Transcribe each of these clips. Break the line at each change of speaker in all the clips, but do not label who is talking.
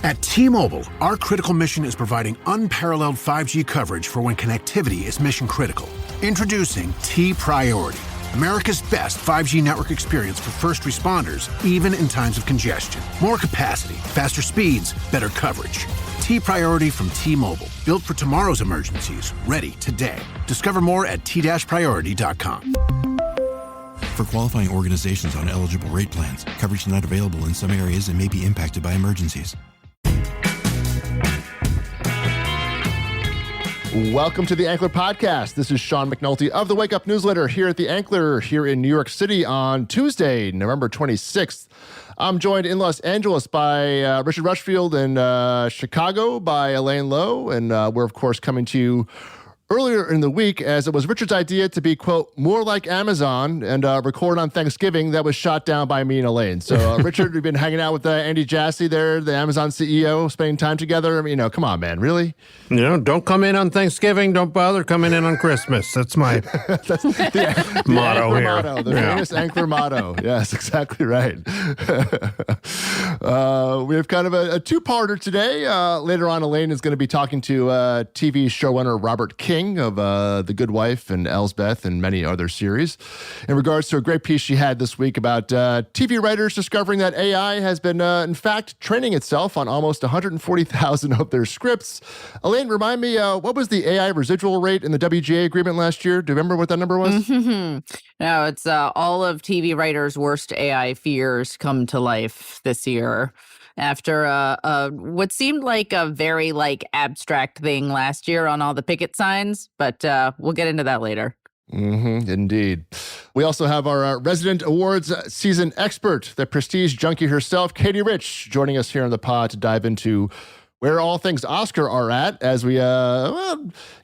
At T-Mobile, our critical mission is providing unparalleled 5G coverage for when connectivity is mission critical. Introducing T-Priority, America's best 5G network experience for first responders, even in times of congestion. More capacity, faster speeds, better coverage. T-Priority from T-Mobile, built for tomorrow's emergencies, ready today. Discover more at t-priority.com.
For qualifying organizations on eligible rate plans, coverage not available in some areas and may be impacted by emergencies.
Welcome to the Ankler Podcast. This is Sean McNulty of the Wake Up Newsletter here at the Ankler here in New York City on Tuesday, November 26th. I'm joined in Los Angeles by Richard Rushfield, and Chicago by Elaine Lowe, and we're, of course, coming to you earlier in the week, as it was Richard's idea to be, quote, more like Amazon and record on Thanksgiving. That was shot down by me and Elaine. So, Richard, we've been hanging out with Andy Jassy there, the Amazon CEO, spending time together. I mean, come on, man, really?
Don't come in on Thanksgiving. Don't bother coming in on Christmas. That's my
That's the
motto here.
Motto, the famous Ankler motto. Yes, exactly right. We have kind of a two-parter today. Later on, Elaine is going to be talking to TV showrunner Robert King of The Good Wife and Elsbeth and many other series in regards to a great piece she had this week about TV writers discovering that AI has been, in fact, training itself on almost 140,000 of their scripts. Elaine, remind me, what was the AI residual rate in the WGA agreement last year? Do you remember what that number was?
Mm-hmm. No, it's all of TV writers' worst AI fears come to life this year. After what seemed like a very abstract thing last year on all the picket signs, but we'll get into that later.
Mm-hmm, indeed. We also have our resident awards season expert, the prestige junkie herself, Katie Rich, joining us here on the pod to dive into where all things Oscar are at as we, I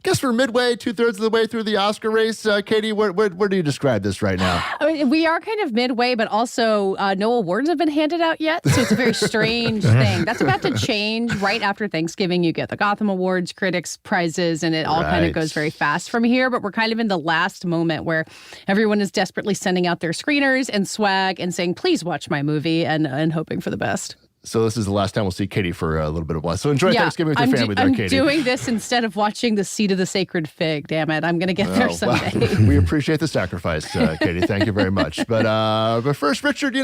guess we're midway, 2/3 of the way through the Oscar race. Katie, where do you describe this right now?
I mean, we are kind of midway, but also no awards have been handed out yet, so it's a very strange thing. That's about to change right after Thanksgiving. You get the Gotham Awards, critics' prizes, and it all kind of goes very fast from here, but we're kind of in the last moment where everyone is desperately sending out their screeners and swag and saying, please watch my movie, and hoping for the best.
So this is the last time we'll see Katie for a little bit of a while. So enjoy Thanksgiving with your family there, Katie.
I'm doing this instead of watching The Seed of the Sacred Fig. Damn it. I'm going to get there someday.
Well, we appreciate the sacrifice, Katie. Thank you very much. But first, Richard,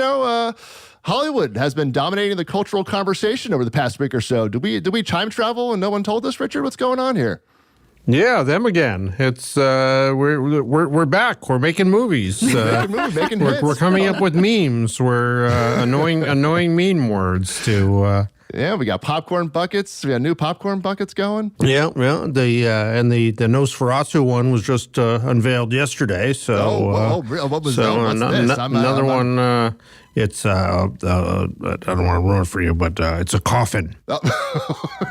Hollywood has been dominating the cultural conversation over the past week or so. Did we time travel and no one told us, Richard? What's going on here?
Yeah, them again. It's we're back. We're making movies.
Making hits.
We're coming up with memes. We're annoying meme words to.
Yeah, we got popcorn buckets. We got new popcorn buckets going.
Yeah. The Nosferatu one was just unveiled yesterday. So
what was that? What's this?
Another one. It's I don't want to ruin it for you, but it's a coffin.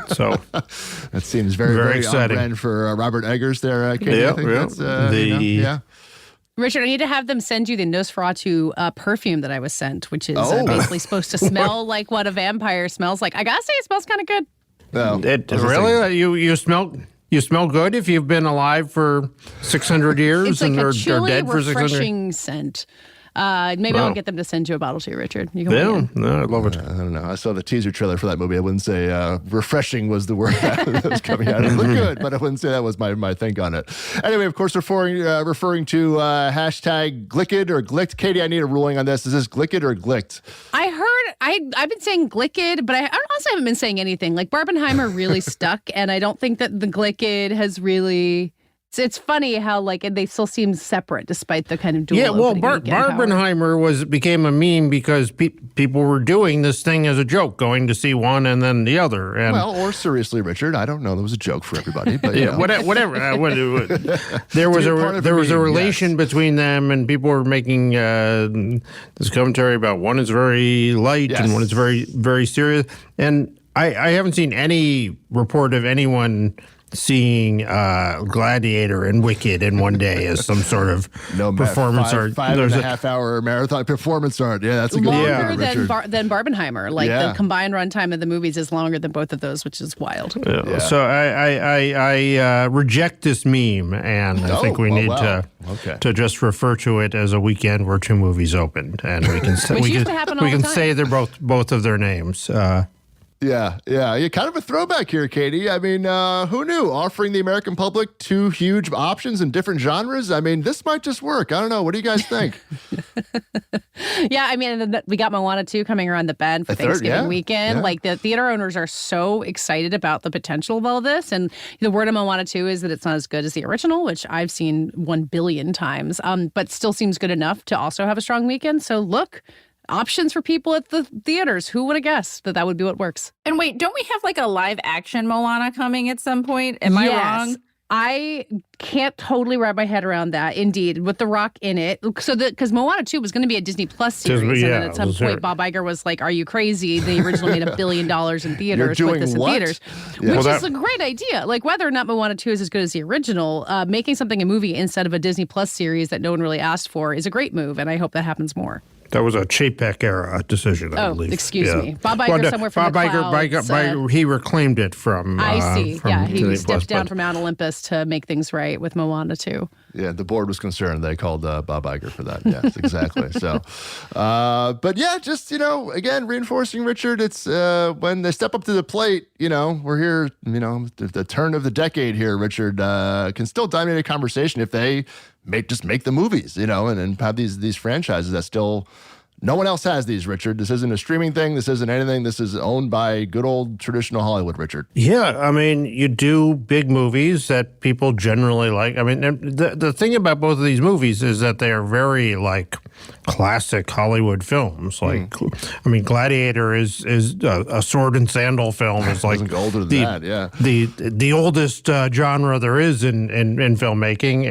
So
that seems very
exciting
on brand for Robert Eggers there, Katie.
Yeah,
I think that's,
Richard, I need to have them send you the Nosferatu perfume that I was sent, which is basically supposed to smell like what a vampire smells like. I gotta say, it smells kind of good.
Really? You smell? You smell good if you've been alive for 600 years
it's like
and
a chilly,
are dead for 600 years?
refreshing scent. Maybe I'll get them to send you a bottle too, Richard. You can
I love it.
I don't know. I saw the teaser trailer for that movie. I wouldn't say refreshing was the word that was coming out. It looked good, but I wouldn't say that was my thing on it. Anyway, of course, referring to hashtag Glicked or Glicked. Katie, I need a ruling on this. Is this Glicked or Glicked?
I heard, I've been saying Glicked, but I honestly haven't been saying anything. Like Barbenheimer really stuck, and I don't think that the Glicked has really... It's funny how they still seem separate despite the kind of dual.
Yeah, well, Barbenheimer became a meme because people were doing this thing as a joke, going to see one and then the other. And
or seriously, Richard, I don't know. There was a joke for everybody, but
whatever. There was a relation between them, and people were making this commentary about one is very light and one is very, very serious. And I haven't seen any report of anyone seeing Gladiator and Wicked in one day as some sort of performance art.
Five and a half hour marathon performance art. Yeah, that's a good one.
Longer than Barbenheimer. The combined runtime of the movies is longer than both of those, which is wild.
Yeah. So I reject this meme, and I think we need to just refer to it as a weekend where two movies opened, and we can say we can say they're both of their names.
Yeah. Kind of a throwback here, Katie. I mean, who knew? Offering the American public two huge options in different genres. I mean, this might just work. I don't know. What do you guys think?
Yeah, I mean, we got Moana 2 coming around the bend for Thanksgiving weekend.
Yeah.
Like, the theater owners are so excited about the potential of all this. And the word of Moana 2 is that it's not as good as the original, which I've seen 1 billion times, but still seems good enough to also have a strong weekend. So look, options for people at the theaters. Who would have guessed that would be what works?
And wait, don't we have like a live action Moana coming at some point? Am I wrong?
I can't totally wrap my head around that. Indeed, with The Rock in it. So because Moana 2 was going to be a Disney Plus series, and then at some point Bob Iger was like, "Are you crazy?" The original made $1 billion in theaters.
You're doing
put this
what?
in theaters, which is a great idea. Like whether or not Moana 2 is as good as the original, making something a movie instead of a Disney Plus series that no one really asked for is a great move, and I hope that happens more.
That was a Chapek era decision, I believe.
Excuse me. Bob Iger somewhere from the clouds.
He reclaimed it from.
I see. He stepped down
but
from Mount Olympus to make things right with Moana 2.
Yeah, the board was concerned. They called Bob Iger for that. Yes, exactly. So, but yeah, just, again, reinforcing Richard, it's when they step up to the plate, we're here, the turn of the decade here, Richard, can still dominate a conversation if they make the movies, and have these franchises that still... No one else has these, Richard. This isn't a streaming thing. This isn't anything. This is owned by good old traditional Hollywood, Richard.
Yeah, I mean, you do big movies that people generally like. I mean, the thing about both of these movies is that they are very, classic Hollywood films. Like, I mean, Gladiator is a sword and sandal film. It's like
older than that, yeah.
The oldest genre there is in filmmaking,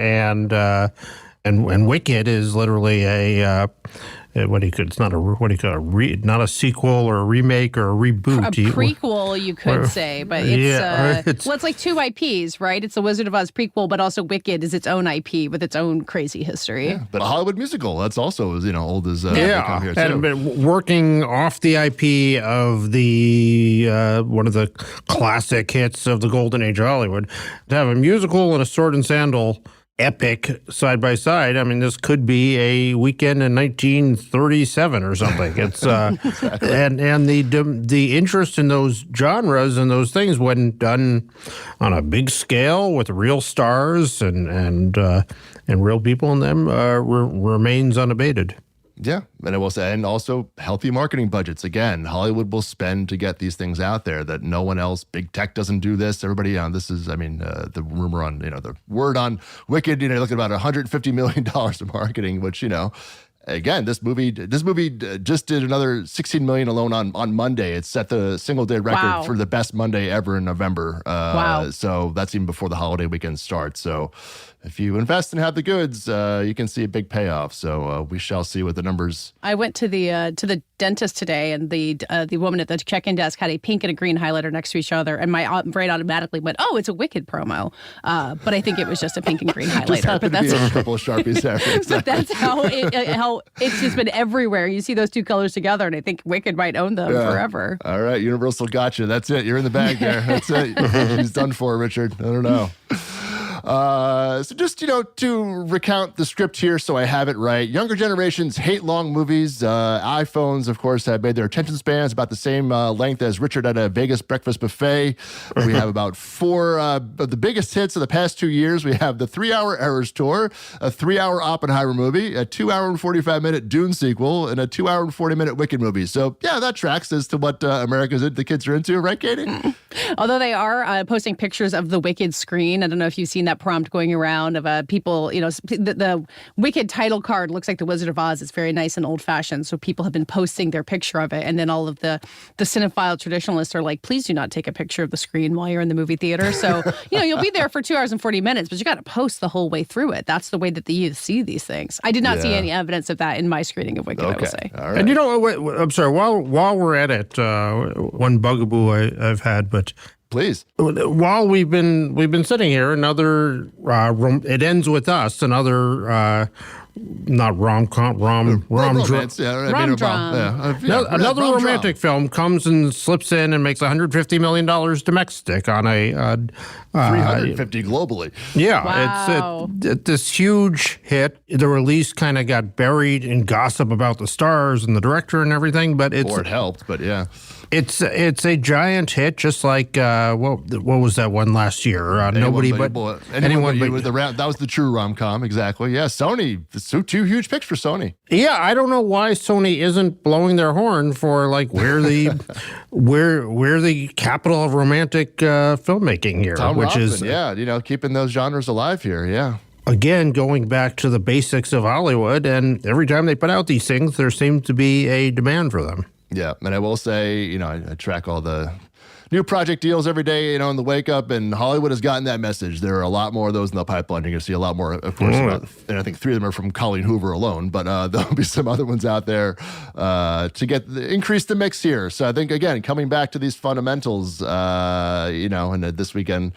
and Wicked is literally a... not a sequel or a remake or a reboot.
A prequel, you could say, but it's like two IPs, right? It's a Wizard of Oz prequel, but also Wicked is its own IP with its own crazy history.
Yeah, but a Hollywood musical, that's also as old as come here too.
And working off the IP of the one of the classic hits of the golden age of Hollywood, to have a musical and a sword and sandal epic side by side. I mean, this could be a Weekend in 1937 or something. It's exactly. and the interest in those genres and those things when done on a big scale with real stars and real people in them remains unabated.
Yeah, and I will say, and also healthy marketing budgets. Again, Hollywood will spend to get these things out there that no one else, big tech doesn't do this. Everybody, this is, the rumor on, the word on Wicked, you're looking at about $150 million of marketing, which, again, this movie just did another $16 million alone on Monday. It set the single day record for the best Monday ever in November. So that's even before the holiday weekend starts. So if you invest and have the goods, you can see a big payoff. So we shall see what the numbers.
I went to the dentist today, and the woman at the check-in desk had a pink and a green highlighter next to each other, and my brain automatically went, "Oh, it's a Wicked promo," but I think it was just a pink and green highlighter.
But that's a couple of Sharpies there. Exactly.
But that's how it's just been everywhere. You see those two colors together, and I think Wicked might own them forever.
All right, Universal got you. That's it. You're in the bag there. That's it. He's done for, Richard. I don't know. So just, to recount the script here so I have it right. Younger generations hate long movies. iPhones, of course, have made their attention spans about the same length as Richard at a Vegas breakfast buffet. We have about 4 of the biggest hits of the past 2 years. We have the 3-hour Eras Tour, a 3-hour Oppenheimer movie, a 2-hour and 45-minute Dune sequel, and a 2-hour and 40-minute Wicked movie. So, yeah, that tracks as to what the kids are into, right, Katie?
Although they are posting pictures of the Wicked screen. I don't know if you've seen that prompt going around of people, the Wicked title card looks like the Wizard of Oz. It's very nice and old-fashioned, so people have been posting their picture of it, and then all of the cinephile traditionalists are like, please do not take a picture of the screen while you're in the movie theater. So, you'll be there for 2 hours and 40 minutes, but you got to post the whole way through it. That's the way that the youth see these things. I did not see any evidence of that in my screening of Wicked, I will say.
All right.
And I'm sorry, while we're at it, one bugaboo I've had, but
please.
While we've been sitting here, another it ends with us. Another not rom-com,
romance.
Another romantic film comes and slips in and makes $150 million domestic on a
350 globally.
Yeah,
wow.
It's this huge hit. The release kind of got buried in gossip about the stars and the director and everything, but it
helped, but yeah.
It's a giant hit, just like what was that one last year? Nobody but anyone but
that was the true rom-com, exactly. Yeah, Sony. Two huge picks for Sony.
Yeah, I don't know why Sony isn't blowing their horn for like we're the capital of romantic filmmaking here,
Tom
which
Robson, is keeping those genres alive here. Yeah.
Again, going back to the basics of Hollywood, and every time they put out these things, there seems to be a demand for them.
Yeah, and I will say, I track all the new project deals every day, in the wake up, and Hollywood has gotten that message. There are a lot more of those in the pipeline. You're going to see a lot more, of course, and I think 3 of them are from Colleen Hoover alone, but there'll be some other ones out there to increase the mix here. So I think, again, coming back to these fundamentals, and this weekend,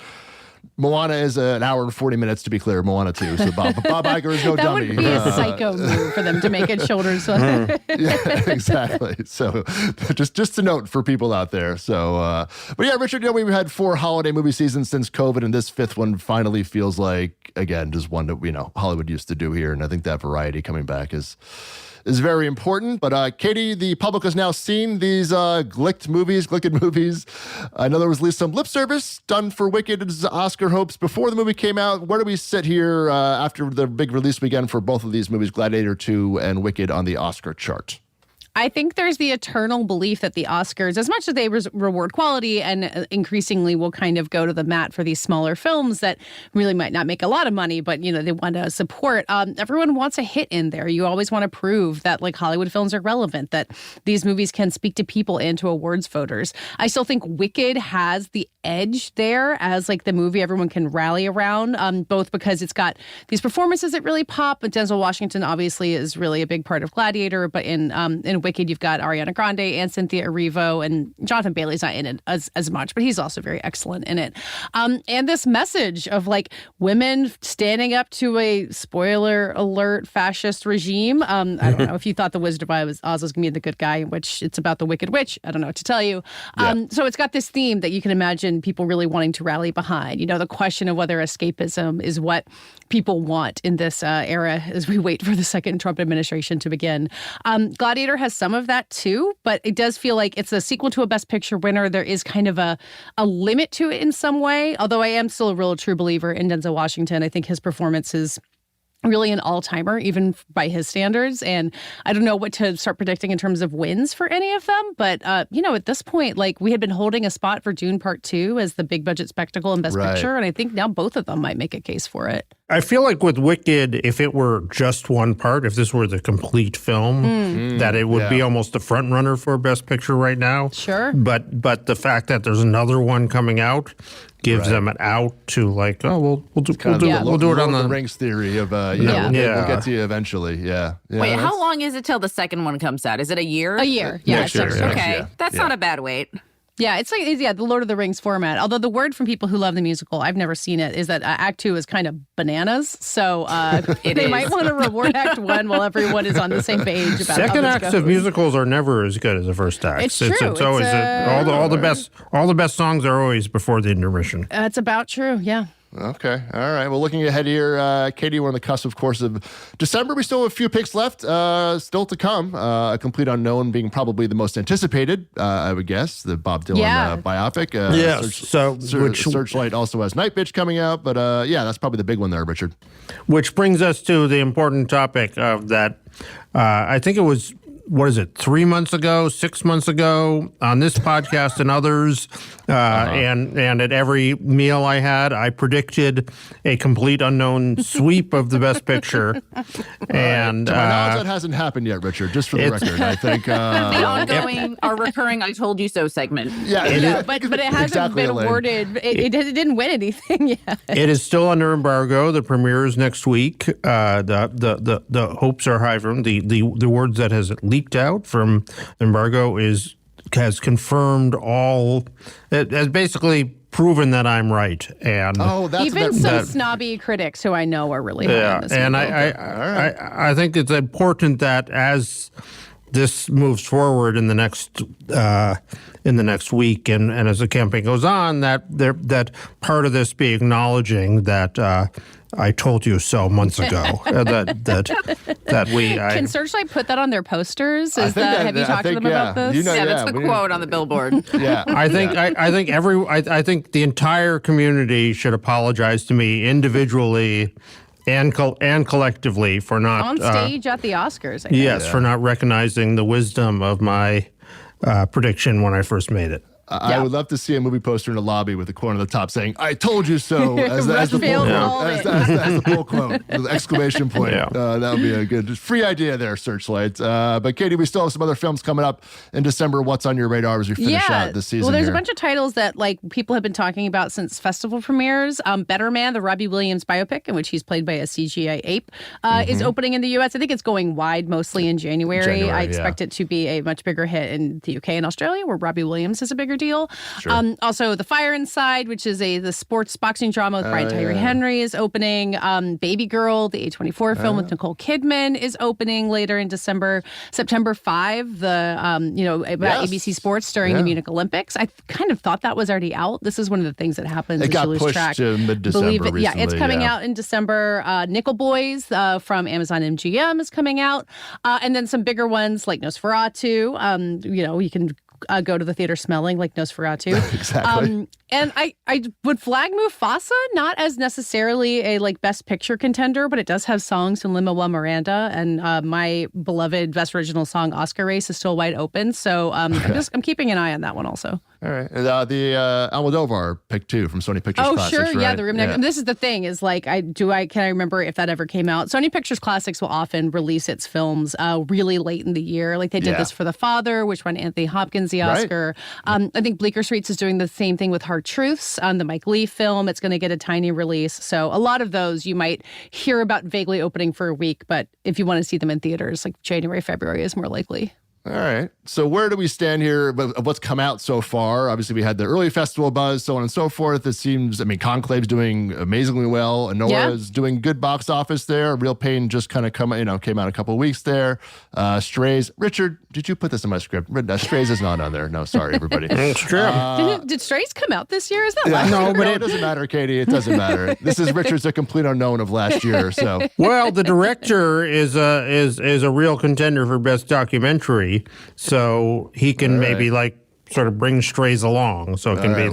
Moana is an hour and 40 minutes, to be clear. Moana 2. So Bob Iger is no dummy.
That would be a psycho move for them to make a children's film.
Yeah, exactly. So just a note for people out there. So, but yeah, Richard, we've had 4 holiday movie seasons since COVID, and this 5th one finally feels like, again, just one that Hollywood used to do here. And I think that variety coming back is very important. But Katie, the public has now seen these Glicked movies. I know there was at least some lip service done for Wicked's Oscar hopes before the movie came out. Where do we sit here after the big release weekend for both of these movies, Gladiator 2 and Wicked, on the Oscar chart?
I think there's the eternal belief that the Oscars, as much as they reward quality and increasingly will kind of go to the mat for these smaller films that really might not make a lot of money, but, they want to support. Everyone wants a hit in there. You always want to prove that Hollywood films are relevant, that these movies can speak to people and to awards voters. I still think Wicked has the edge there as the movie everyone can rally around, both because it's got these performances that really pop, but Denzel Washington obviously is really a big part of Gladiator, but in Wicked, you've got Ariana Grande and Cynthia Erivo, and Jonathan Bailey's not in it as much, but he's also very excellent in it. And this message of women standing up to a, spoiler alert, fascist regime. I don't know if you thought The Wizard of Oz was going to be the good guy, in which it's about the Wicked Witch. I don't know what to tell you. So it's got this theme that you can imagine people really wanting to rally behind. The question of whether escapism is what people want in this era as we wait for the second Trump administration to begin. Gladiator has some of that too, but it does feel like it's a sequel to a Best Picture winner. There is kind of a limit to it in some way, although I am still a real true believer in Denzel Washington. I think his performance is really an all-timer, even by his standards. And I don't know what to start predicting in terms of wins for any of them. But, at this point, we had been holding a spot for Dune Part 2 as the big budget spectacle and Best Picture. And I think now both of them might make a case for it.
I feel like with Wicked, if it were just one part, if this were the complete film, that it would be almost a front runner for Best Picture right now.
Sure.
But the fact that there's another one coming out gives them an out to we'll do it on the
Rings theory of we'll get to you eventually. Yeah.
Wait, how long is it till the second one comes out? Is it a year?
A year. Yeah.
Next year.
Okay, that's not a bad wait.
Yeah, it's the Lord of the Rings format. Although the word from people who love the musical, I've never seen it, is that Act 2 is kind of bananas. So they might want to reward Act 1 while everyone is on the same page about
second
how
acts
goes.
of musicals are never as good as the first act.
It's true.
It's always all the best songs are always before the intermission.
It's about true. Yeah.
Okay. All right. Well, looking ahead here, Katie, we're on the cusp, of course, of December. We still have a few picks left still to come. A Complete Unknown being probably the most anticipated, I would guess, the Bob Dylan biopic. Searchlight also has Night Bitch coming out. But that's probably the big one there, Richard.
Which brings us to the important topic of that. I think it was, 3 months ago, 6 months ago, on this podcast and others, and at every meal I had, I predicted a Complete Unknown sweep of the Best Picture. And
to my knowledge, that hasn't happened yet, Richard. Just for the record, I think
the ongoing, our recurring "I told you so" segment.
But it hasn't been awarded. It didn't win anything yet.
It is still under embargo. The premiere is next week. The hopes are high from the words that has leaked out from embargo has confirmed all. It has basically proven that I'm right, and
even some snobby critics who I know are really high on this.
And I think it's important that as this moves forward in the next week, and as the campaign goes on, that part of this be acknowledging that I told you so months ago. that we
can Searchlight put that on their posters? Have you talked to them about this?
It's the quote on the billboard.
Yeah,
I think the entire community should apologize to me individually and collectively for not
on stage at the Oscars. I think.
Yes, for not recognizing the wisdom of my prediction when I first made it.
I would love to see a movie poster in a lobby with a quote on the top saying, "I told you so," as the full quote, the exclamation point. Yeah. That would be a good free idea there, Searchlight. But Katie, we still have some other films coming up in December. What's on your radar as we finish out this season?
Well, there's a bunch of titles that people have been talking about since festival premieres. Better Man, the Robbie Williams biopic, in which he's played by a CGI ape, is opening in the U.S. I think it's going wide mostly in January. I expect it to be a much bigger hit in the UK and Australia, where Robbie Williams is a bigger deal. Sure. Also, The Fire Inside, which is the sports boxing drama with Brian Tyree Henry, is opening. Baby Girl, the A24 film with Nicole Kidman, is opening later in December. September 5, about ABC Sports during the Munich Olympics. I kind of thought that was already out. This is one of the things that happens.
It got pushed to mid-December recently.
Yeah, it's coming out in December. Nickel Boys from Amazon MGM is coming out. And then some bigger ones like Nosferatu. You can go to the theater smelling like Nosferatu.
Exactly.
And I would flag Mufasa not as necessarily a Best Picture contender, but it does have songs from Lin-Manuel Miranda, and my beloved Best Original Song Oscar race is still wide open. So I'm keeping an eye on that one also.
All right. The Almodovar pick too from Sony Pictures Classics.
Oh, sure.
Right?
Yeah, the Room Next. And this is the thing is can I remember if that ever came out? Sony Pictures Classics will often release its films really late in the year. Like they did this for The Father, which won Anthony Hopkins the Oscar. Right. I think Bleecker Streets is doing the same thing with Hard Truths on the Mike Leigh film. It's going to get a tiny release. So a lot of those you might hear about vaguely opening for a week, but if you want to see them in theaters, like January, February is more likely.
All right. So where do we stand here of what's come out so far? Obviously, we had the early festival buzz, so on and so forth. It seems, Conclave's doing amazingly well. Anora's doing good box office there. Real Pain just kind of came out a couple of weeks there. Strays. Richard, did you put this in my script? Strays is not on there. No, sorry, everybody.
It's true.
Did Strays come out this year? Is that last year?
No, but it doesn't matter, Katie. It doesn't matter. This is Richard's a complete unknown of last year. So
well, the director is a real contender for best documentary. So he can maybe sort of bring Strays along. So it can be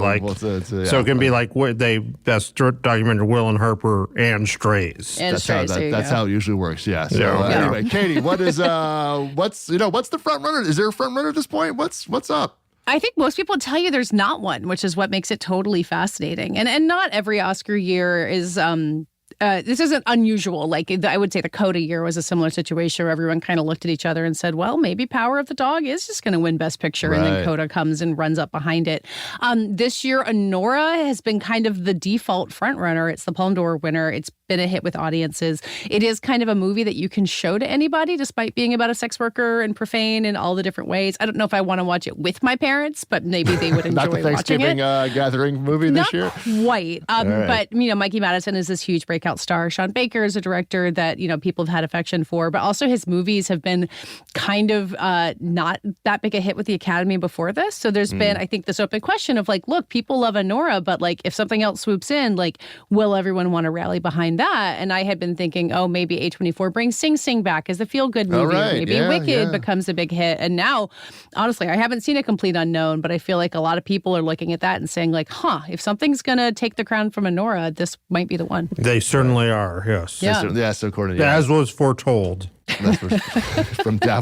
best documentary Will and Harper and Strays.
That's how it usually works. Yeah. So anyway, Katie, what's the front runner? Is there a front runner at this point? What's up?
I think most people tell you there's not one, which is what makes it totally fascinating. And not every Oscar year is this isn't unusual. I would say the Coda year was a similar situation where everyone kind of looked at each other and said, well, maybe Power of the Dog is just going to win Best Picture. Right. And then Coda comes and runs up behind it. This year, Anora has been kind of the default frontrunner. It's the Palme d'Or winner. It's been a hit with audiences. It is kind of a movie that you can show to anybody, despite being about a sex worker and profane in all the different ways. I don't know if I want to watch it with my parents, but maybe they would enjoy
watching it.
Not the
Thanksgiving gathering movie this year?
Not quite. But, Mikey Madison is this huge breakout star. Sean Baker is a director that, people have had affection for, but also his movies have been kind of not that big a hit with the Academy before this. So there's been, I think, this open question of look, people love Anora, but if something else swoops in, will everyone want to rally behind that? And I had been thinking, maybe A24 brings Sing Sing back as a feel-good movie. Right. Maybe Wicked becomes a big hit. And now, honestly, I haven't seen A Complete Unknown, but I feel like a lot of people are looking at that and saying if something's going to take the crown from Anora, this might be the one.
They certainly are. Yes.
Yeah. So according to
as was foretold.
That's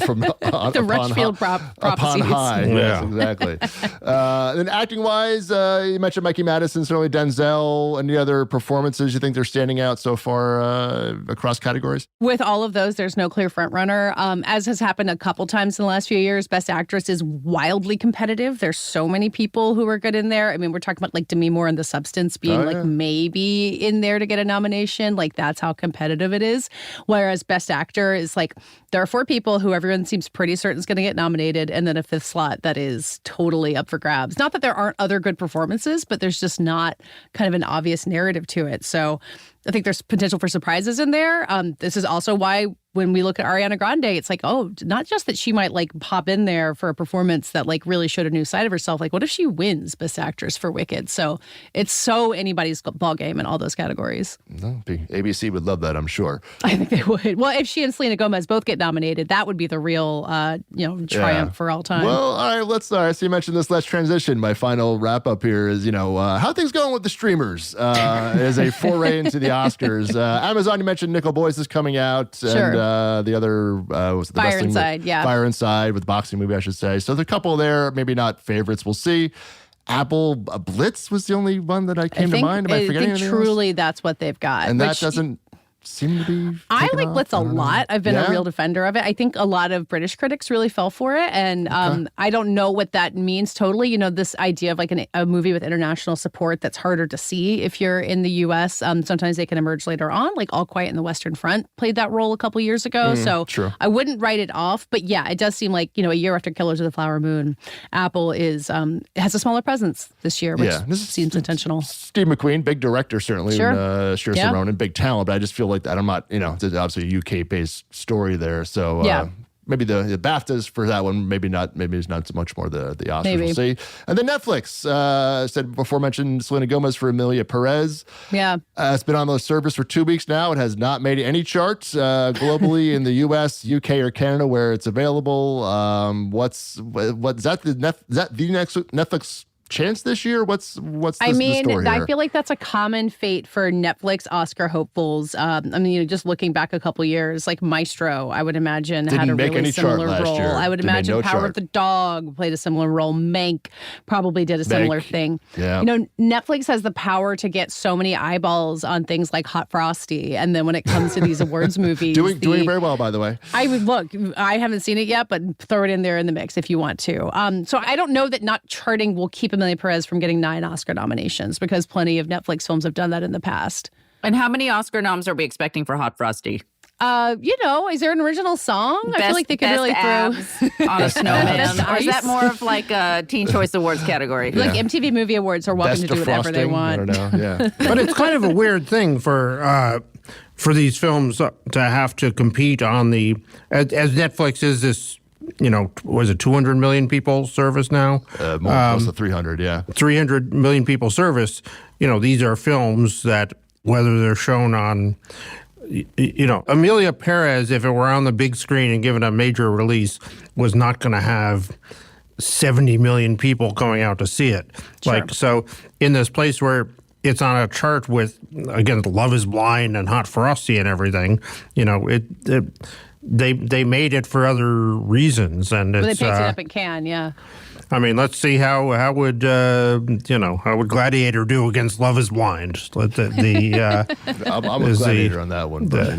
from
the Rushfield prophecies.
Upon high. Yes, exactly. Then acting-wise, you mentioned Mikey Madison, certainly Denzel. Any other performances you think they're standing out so far across categories?
With all of those, there's no clear frontrunner. As has happened a couple times in the last few years, Best Actress is wildly competitive. There's so many people who are good in there. We're talking about Demi Moore and The Substance being maybe in there to get a nomination. That's how competitive it is. Whereas Best Actor is there are 4 people who everyone seems pretty certain is going to get nominated, and then a 5th slot that is totally up for grabs. Not that there aren't other good performances, but there's just not kind of an obvious narrative to it. So I think there's potential for surprises in there. This is also why when we look at Ariana Grande, it's like, oh, not just that she might like pop in there for a performance that like really showed a new side of herself. Like, what if she wins Best Actress for Wicked? So it's so anybody's ball game in all those categories.
No, ABC would love that, I'm sure.
I think they would. Well, if she and Selena Gomez both get nominated, that would be the real, triumph for all time.
Well, all right, so you mentioned this. Let's transition. My final wrap up here is, how things going with the streamers as a foray into the Oscars. Amazon, you mentioned Nickel Boys is coming out.
Sure.
And the other was the
Fire Inside, yeah.
Fire Inside with the boxing movie, I should say. So there's a couple there, maybe not favorites. We'll see. Apple Blitz was the only one that I came to mind. Am I forgetting anything
truly
else?
That's what they've got.
And that doesn't seem to be.
I like Blitz a lot. I've been
Yeah?
a real defender of it. I think a lot of British critics really fell for it. And I don't know what that means totally. This idea of like a movie with international support that's harder to see if you're in the U.S. Sometimes they can emerge later on, like All Quiet on the Western Front played that role a couple years ago. So
true.
I wouldn't write it off. But yeah, it does seem like, a year after Killers of the Flower Moon, Apple has a smaller presence this year, which seems intentional.
Steve McQueen, big director, certainly.
Sure.
And, Saoirse Ronan, big talent. But I just feel like that I'm not, it's obviously a UK-based story there. So maybe the BAFTAs for that one, maybe it's not so much more the Oscars.
Maybe.
We'll see. And then Netflix, said before mentioned Selena Gomez for Emilia Perez.
Yeah.
It's been on the service for 2 weeks now. It has not made any charts globally in the US, UK, or Canada where it's available. Is that the next Netflix chance this year? What's the story here?
I feel like that's a common fate for Netflix Oscar hopefuls. Just looking back a couple years, like Maestro, I would imagine had a really similar role. I would imagine Power of the Dog played a similar role. Mank probably did a similar thing.
Yeah.
Netflix has the power to get so many eyeballs on things like Hot Frosty, and then when it comes to these awards movies,
doing very well, by the way.
I haven't seen it yet, but throw it in there in the mix if you want to. So I don't know that not charting will keep Emilia Perez from getting 9 Oscar nominations, because plenty of Netflix films have done that in the past.
And how many Oscar noms are we expecting for Hot Frosty?
Is there an original song? I feel like they could really throw
on a snowman. Or is that more of like a Teen Choice Awards category?
Like MTV Movie Awards are welcome to do whatever they want.
I don't know. Yeah.
But it's kind of a weird thing for these films to have to compete on the as Netflix is this. Was it 200 million people service now?
More close to 300, yeah.
300 million people service. These are films that, whether they're shown on, Emilia Perez, if it were on the big screen and given a major release, was not going to have 70 million people going out to see it.
Sure.
So in this place where it's on a chart with, again, Love is Blind and Hot Frosty and everything, They made it for other reasons, and
they
it's.
picked it up in Cannes, yeah.
I mean, let's see how would Gladiator do against Love is Blind?
I'm a Gladiator on that one, but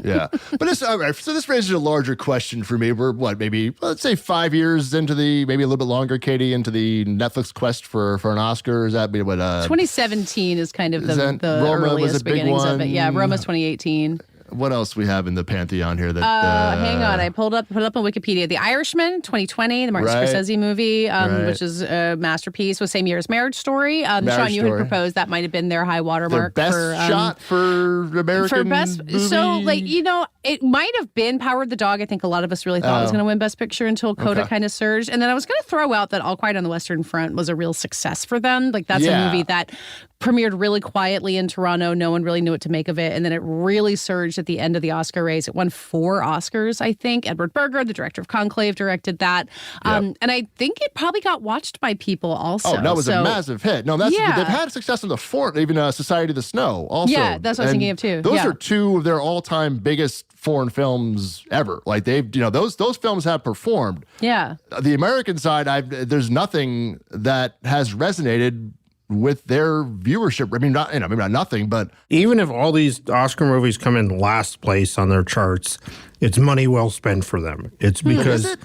yeah. But all right. So this raises a larger question for me. We're let's say 5 years into maybe a little bit longer, Katie, into the Netflix quest for an Oscar. Is that what?
2017 is kind of the
Roma
earliest beginnings of it. Yeah, Roma's 2018.
What else we have in the pantheon here? That
hang on, I put it up on Wikipedia. The Irishman, 2020, the Martin Scorsese movie, which is a masterpiece, was same year as Marriage Story. Sean, you had proposed that might have been their high watermark.
Best shot for American movie.
So, it might have been Power of the Dog. I think a lot of us really thought it was going to win Best Picture until Coda kind of surged. And then I was going to throw out that All Quiet on the Western Front was a real success for them. Like, that's a movie that premiered really quietly in Toronto. No one really knew what to make of it. And then it really surged at the end of the Oscar race. It won 4 Oscars, I think. Edward Berger, the director of Conclave, directed that. And I think it probably got watched by people also.
Oh, no, it was a massive hit. No, they've had success in the Fort, even Society of the Snow also.
Yeah, that's what I was thinking of too.
Those are 2 of their all-time biggest foreign films ever. Like those films have performed.
Yeah.
The American side, there's nothing that has resonated with their viewership. I mean, maybe not nothing, but
even if all these Oscar movies come in last place on their charts, it's money well spent for them. It's because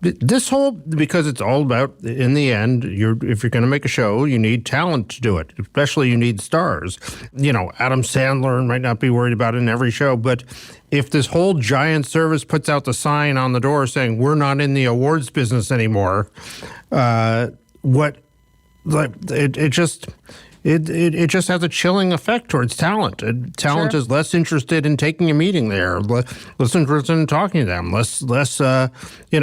because it's all about, in the end, if you're going to make a show, you need talent to do it. Especially you need stars. Adam Sandler might not be worried about it in every show, but if this whole giant service puts out the sign on the door saying we're not in the awards business anymore, it it just has a chilling effect towards talent. Talent is less interested in taking a meeting there, less interested in talking to them, less you know.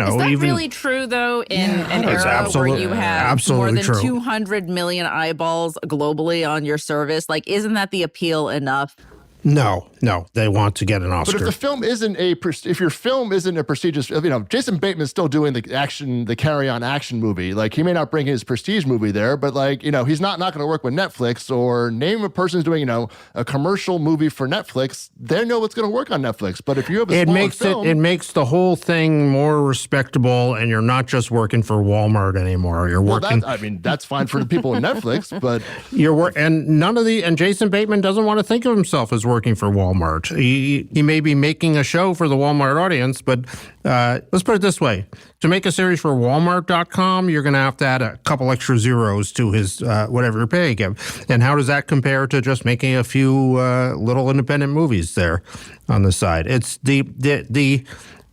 Is that
even
really true though? In an era where you have more than 200 million eyeballs globally on your service, like, isn't that the appeal enough?
No, they want to get an Oscar.
But if your film isn't a prestigious, you know, Jason Bateman's still doing the carry-on action movie. Like, he may not bring his prestige movie there, but, like, you know, he's not going to work with Netflix, or name a person who's doing, you know, a commercial movie for Netflix. They know what's going to work on Netflix. But if you have a smaller film,
it makes the whole thing more respectable, and you're not just working for Walmart anymore. You're working.
That's fine for the people in Netflix, but
and Jason Bateman doesn't want to think of himself as working for Walmart. He may be making a show for the Walmart audience, but let's put it this way. To make a series for Walmart.com, you're going to have to add a couple extra zeros to his whatever you're paying him. And how does that compare to just making a few little independent movies there on the side? It's the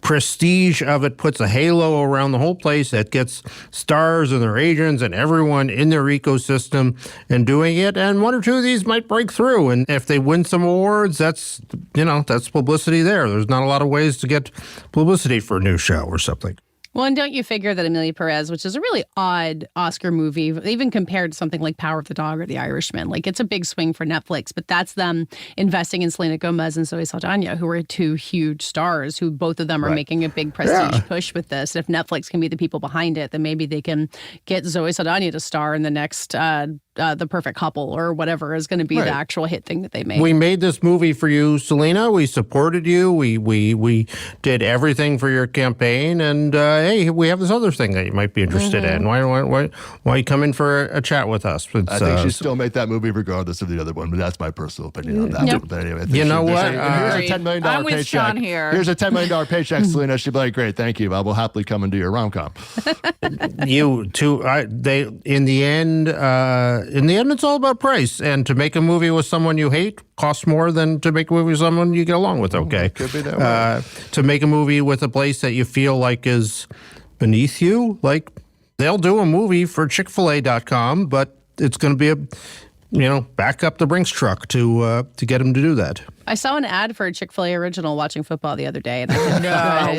prestige of it puts a halo around the whole place that gets stars and their agents and everyone in their ecosystem and doing it. And one or two of these might break through. And if they win some awards, that's publicity there. There's not a lot of ways to get publicity for a new show or something.
Well, and don't you figure that Emilia Perez, which is a really odd Oscar movie, even compared to something like Power of the Dog or The Irishman, like, it's a big swing for Netflix, but that's them investing in Selena Gomez and Zoe Saldana, who are two huge stars, who both of them are making a big prestige push with this. And if Netflix can be the people behind it, then maybe they can get Zoe Saldana to star in the next The Perfect Couple, or whatever is going to be the actual hit thing that they made.
We made this movie for you, Selena. We supported you. We did everything for your campaign, and hey, we have this other thing that you might be interested in. Why come in for a chat with us?
I think she still make that movie regardless of the other one, but that's my personal opinion on that.
Yep.
But anyway,
you know what?
Here's a $10 million
I'm with
paycheck.
Sean here.
Here's a $10 million paycheck, Selena. She'd be like, great, thank you. I will happily come and do your rom-com.
In the end, it's all about price. And to make a movie with someone you hate costs more than to make a movie with someone you get along with, okay?
Could be that way.
To make a movie with a place that you feel like is beneath you, like, they'll do a movie for Chick-fil-A.com, but it's going to be back up the Brinks truck to get them to do that.
I saw an ad for a Chick-fil-A original watching football the other day. And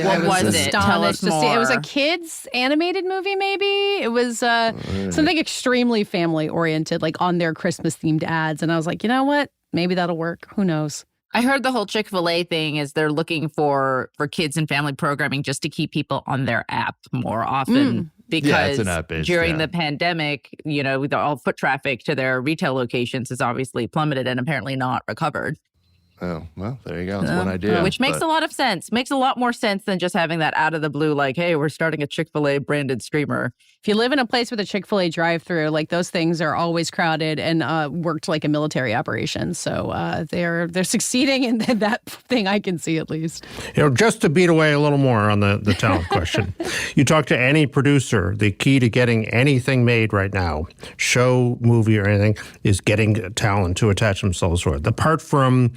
what was it? Tell us more.
It was a kids animated movie, maybe. It was something extremely family oriented, like on their Christmas themed ads. And I was like, you know what? Maybe that'll work. Who knows?
I heard the whole Chick-fil-A thing is they're looking for kids and family programming just to keep people on their app more often. Because during the pandemic, all foot traffic to their retail locations has obviously plummeted and apparently not recovered.
Oh, well, there you go. That's one idea.
Which makes a lot of sense. Makes a lot more sense than just having that out of the blue, like, hey, we're starting a Chick-fil-A branded streamer.
If you live in a place with a Chick-fil-A drive-through, like, those things are always crowded and worked like a military operation. So they're succeeding in that thing, I can see at least.
Just to beat away a little more on the talent question. You talk to any producer, the key to getting anything made right now, show, movie, or anything, is getting talent to attach themselves to it. Apart from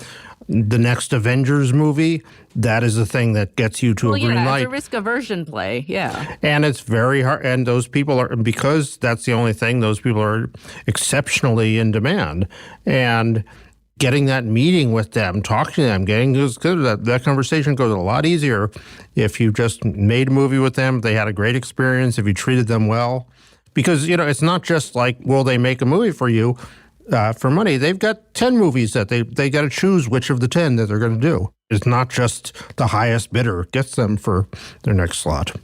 the next Avengers movie, that is the thing that gets you to a green light.
It's a risk aversion play, yeah.
And it's very hard. And those people are, because that's the only thing, those people are exceptionally in demand. And getting that meeting with them, talking to them, getting that conversation goes a lot easier if you just made a movie with them, they had a great experience, if you treated them well. Because, it's not just like, will they make a movie for you? For money, they've got 10 movies that they got to choose which of the 10 that they're going to do. It's not just the highest bidder gets them for their next slot.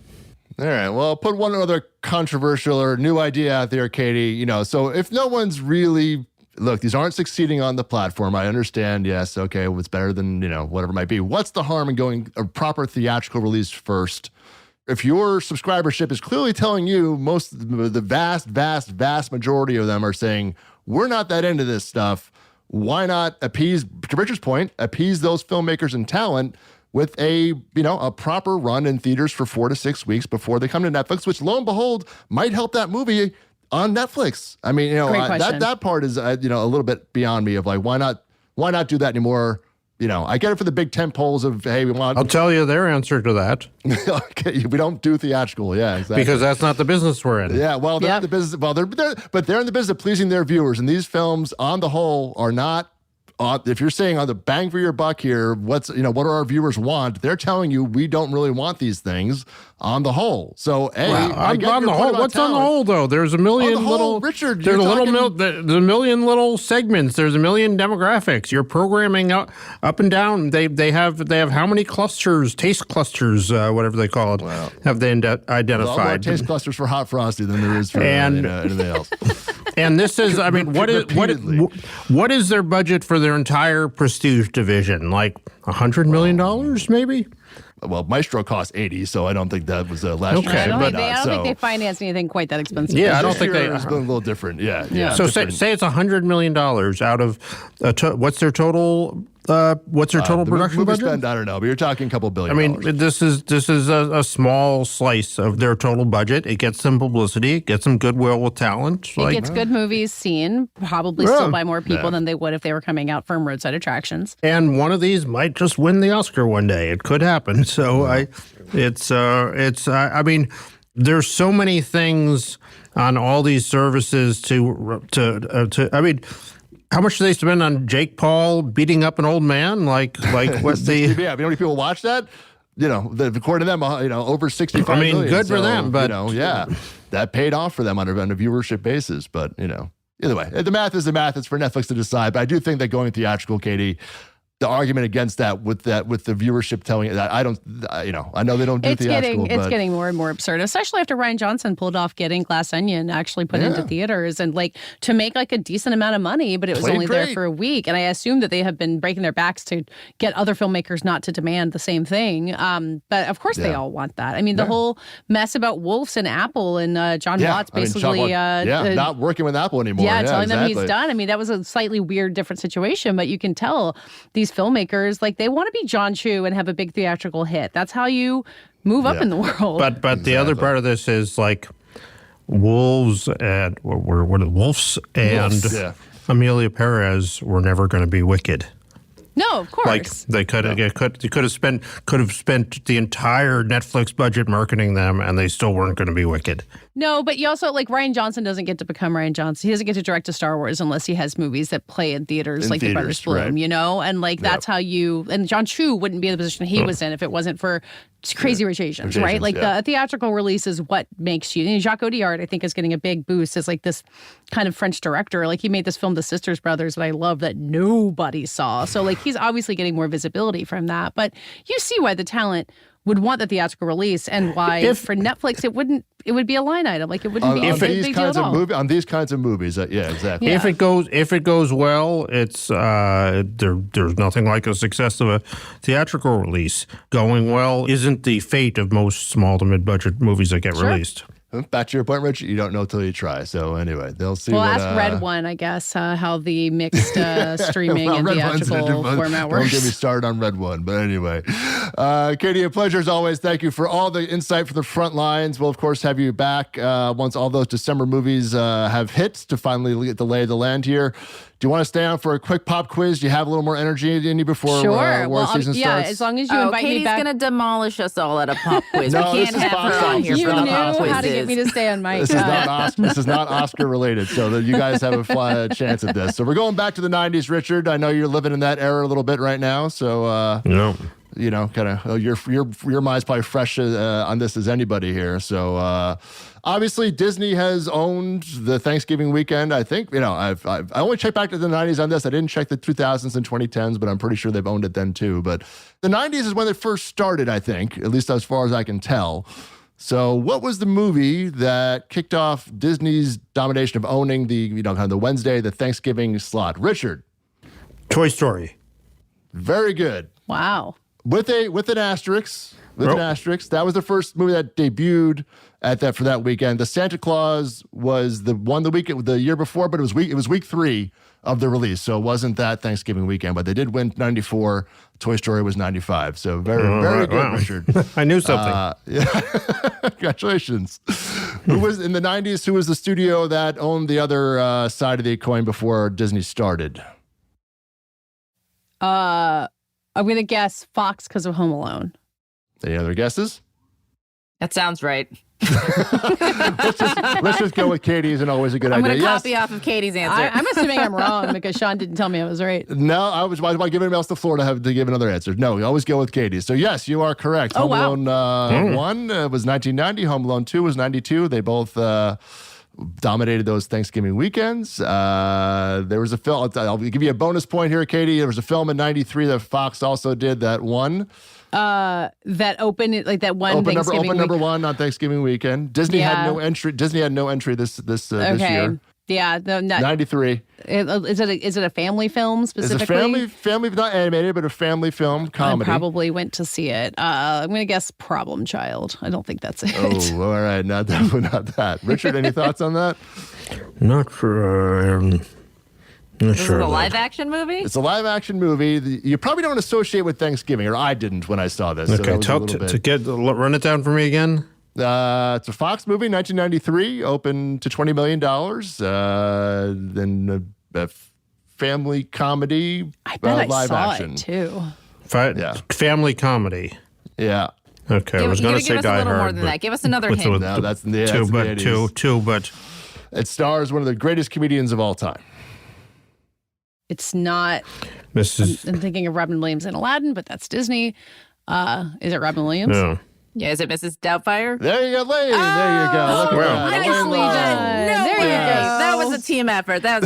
All right. Well, I'll put one other controversial or new idea out there, Katie. So if no one's really, look, these aren't succeeding on the platform. I understand. Yes. Okay. Well, it's better than, whatever it might be. What's the harm in going a proper theatrical release first? If your subscribership is clearly telling you the vast majority of them are saying, we're not that into this stuff, why not appease, to Richard's point, appease those filmmakers and talent with a proper run in theaters for 4 to 6 weeks before they come to Netflix, which lo and behold might help that movie on Netflix. I mean, that part is a little bit beyond me of like, why not do that anymore? I get it for the big tent poles of, hey, we want.
I'll tell you their answer to that.
Okay, we don't do theatrical. Yeah, exactly.
Because that's not the business we're in.
Yeah, well, they're in the business. Well, they're in the business of pleasing their viewers, and these films, on the whole, are not. If you're saying on the bang for your buck here, what do our viewers want? They're telling you we don't really want these things on the whole. So,
on the whole, what's on the whole though? There's a million little.
Richard,
there's there's a million little segments. There's a million demographics. You're programming up and down. They have how many clusters, taste clusters, whatever they call it, have they identified?
There's more taste clusters for Hot Frosty than there is for anything else.
And this is, I mean, what is their budget for their entire prestige division? Like $100 million, maybe?
Well, Maestro cost 80, so I don't think that was last year.
I don't think they financed anything quite that expensive.
Yeah, I don't think they.
It's been a little different. Yeah.
So say it's $100 million out of what's their total? What's their total production budget?
Spend, I don't know, but you're talking a couple $billion.
I mean, this is a small slice of their total budget. It gets some publicity, it gets some goodwill with talent.
It gets good movies seen, probably still by more people than they would if they were coming out from roadside attractions.
And one of these might just win the Oscar one day. It could happen. So I mean, there's so many things on all these services I mean. How much do they spend on Jake Paul beating up an old man? Like what's the?
Yeah, how many people watch that? According to them, over 65
I mean,
million.
good for them, but
that paid off for them on a viewership basis. But either way, the math is the math. It's for Netflix to decide. But I do think that going theatrical, Katie, the argument against that with the viewership telling it that I know they don't do theatrical.
It's getting more and more absurd, especially after Rian Johnson pulled off getting Glass Onion actually put into theaters and to make a decent amount of money, but it was only there for a week. And I assume that they have been breaking their backs to get other filmmakers not to demand the same thing. But of course they all want that. I mean, the whole mess about Wolves and Apple and John Watts basically
not working with Apple anymore.
Yeah, telling them he's done. I mean, that was a slightly weird, different situation, but you can tell these filmmakers, they want to be John Chu and have a big theatrical hit. That's how you move up in the world.
But the other part of this is Wolves and Wolves and Amelia Perez were never going to be Wicked.
No, of course.
They could have spent the entire Netflix budget marketing them, and they still weren't going to be Wicked.
No, but you also Rian Johnson doesn't get to become Rian Johnson. He doesn't get to direct a Star Wars unless he has movies that play in theaters The Brothers Bloom, and that's how you. And John Chu wouldn't be in the position he was in if it wasn't for Crazy Rich Asians, right? The theatrical release is what makes you. Jacques Audiard, I think, is getting a big boost as this kind of French director. He made this film, The Sisters Brothers, that I love that nobody saw. So he's obviously getting more visibility from that. But you see why the talent would want the theatrical release and why for Netflix it would be a line item. It wouldn't be a big deal at all.
On these kinds of movies, exactly.
Yeah. If it goes well, it's there's nothing like a success of a theatrical release. Going well isn't the fate of most small to mid-budget movies that get released.
Back to your point, Rich, you don't know till you try. So anyway, they'll see.
We'll ask Red One, I guess, how the mixed streaming and theatrical format works.
Don't get me started on Red One. But anyway, Katie, a pleasure as always. Thank you for all the insight for the front lines. We'll, of course, have you back once all those December movies have hit to finally get the lay of the land here. Do you want to stay on for a quick pop quiz? Do you have a little more energy in you before season starts?
Yeah, as long as you invite me back.
Katie's going to demolish us all at a pop quiz.
No,
we can't have her on here for the pop quizzes.
You knew how to get me to stay on mic.
This is not Oscar related, so that you guys have a chance at this. So we're going back to the 90s, Richard. I know you're living in that era a little bit right now, so your mind's probably fresh on this as anybody here. So obviously Disney has owned the Thanksgiving weekend. I think I only checked back to the 90s on this. I didn't check the 2000s and 2010s, but I'm pretty sure they've owned it then too. But the 90s is when they first started, I think, at least as far as I can tell. So what was the movie that kicked off Disney's domination of owning the the Thanksgiving slot? Richard.
Toy Story.
Very good.
Wow.
With an asterisk. An asterisk. That was the first movie that debuted for that weekend. The Santa Claus was the year before, but it was week 3 of the release, so it wasn't that Thanksgiving weekend. But they did win 94. Toy Story was 95. So very good, Richard.
I knew something.
Congratulations. Who was in the 90s? Who was the studio that owned the other side of the coin before Disney started?
I'm going to guess Fox because of Home Alone.
Any other guesses?
That sounds right.
let's just go with Katie's, and always a good
idea.
I'm
going to copy off of Katie's answer.
I'm assuming I'm wrong because Sean didn't tell me I was right.
No, I was giving anyone else the floor to give another answer. No, we always go with Katie's. So yes, you are correct. Home Alone 1 was 1990. Home Alone 2 was 92. They both dominated those Thanksgiving weekends. There was a film. I'll give you a bonus point here, Katie. There was a film in 93 that Fox also did that won.
That opened like that one Thanksgiving
open number one on Thanksgiving weekend. Disney had no entry. Disney had no entry this year.
Yeah,
93.
Is it a family film specifically?
It's a family, not animated, but a family film comedy.
I probably went to see it. I'm going to guess Problem Child. I don't think that's it.
Oh, all right, not that. Richard, any thoughts on that?
Not for.
This is a live-action movie?
It's a live-action movie. You probably don't associate with Thanksgiving, or I didn't when I saw this.
Okay, run it down for me again.
It's a Fox movie, 1993, opened to $20 million. Then a family comedy.
I bet
live
I saw
action.
It too.
Family comedy.
Yeah.
Okay, I was going to say Die Hard.
Give us a little more than that. Give us another hint.
No, that's
two, but
it stars one of the greatest comedians of all time.
It's not. I'm thinking of Robin Williams and Aladdin, but that's Disney. Is it Robin Williams?
No.
Yeah, is it Mrs. Doubtfire?
There you go, Lane. There you go. Look at that.
Nicely done. There you go.
That was a team effort. That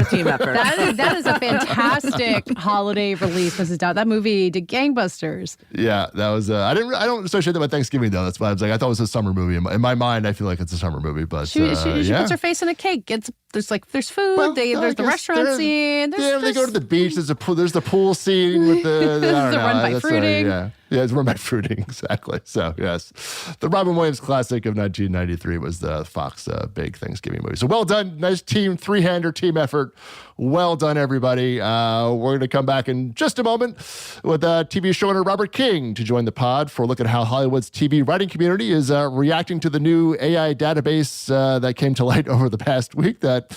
is a fantastic holiday release, Mrs. Doubtfire. That movie did gangbusters.
Yeah, that was. I don't associate that with Thanksgiving though. That's why I was like, I thought it was a summer movie. In my mind, I feel like it's a summer movie. But
she puts her face in a cake. There's food.
Well,
there's the restaurant scene.
They go to the beach. There's the pool scene with the
run by fruiting.
Yeah, it's run by fruiting, exactly. So, yes. The Robin Williams classic of 1993 was the Fox big Thanksgiving movie. So, well done. Nice team, three-hander team effort. Well done, everybody. We're going to come back in just a moment with TV showrunner Robert King to join the pod for a look at how Hollywood's TV writing community is reacting to the new AI database that came to light over the past week that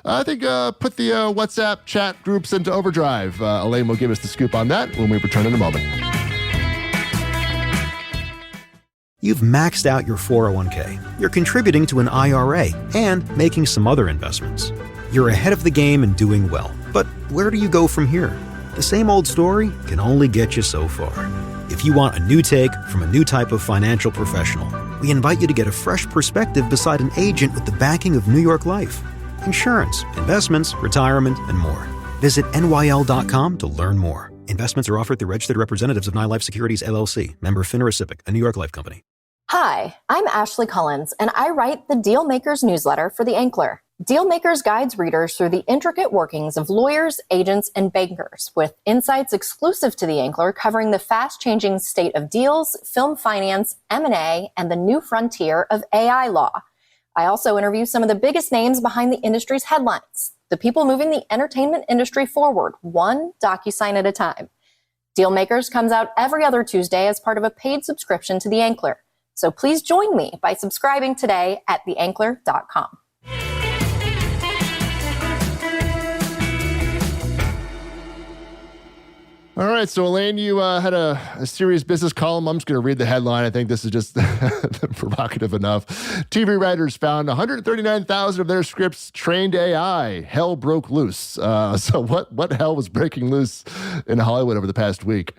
I think put the WhatsApp chat groups into overdrive. Elaine will give us the scoop on that when we return in a moment.
You've maxed out your 401k, you're contributing to an IRA, and making some other investments. You're ahead of the game and doing well. But where do you go from here? The same old story can only get you so far. If you want a new take from a new type of financial professional, we invite you to get a fresh perspective beside an agent with the backing of New York Life. Insurance, investments, retirement, and more. Visit NYL.com to learn more. Investments are offered through registered representatives of NyLife Securities, LLC. Member FINRA SIPC, a New York Life company.
Hi, I'm Ashley Collins, and I write the Dealmakers newsletter for The Ankler. Dealmakers guides readers through the intricate workings of lawyers, agents, and bankers, with insights exclusive to The Ankler covering the fast-changing state of deals, film finance, M&A, and the new frontier of AI law. I also interview some of the biggest names behind the industry's headlines, the people moving the entertainment industry forward, one DocuSign at a time. Dealmakers comes out every other Tuesday as part of a paid subscription to The Ankler. So please join me by subscribing today at theankler.com.
All right, so Elaine, you had a serious business column. I'm just going to read the headline. I think this is just provocative enough. TV writers found 139,000 of their scripts trained AI. Hell broke loose. So what hell was breaking loose in Hollywood over the past week?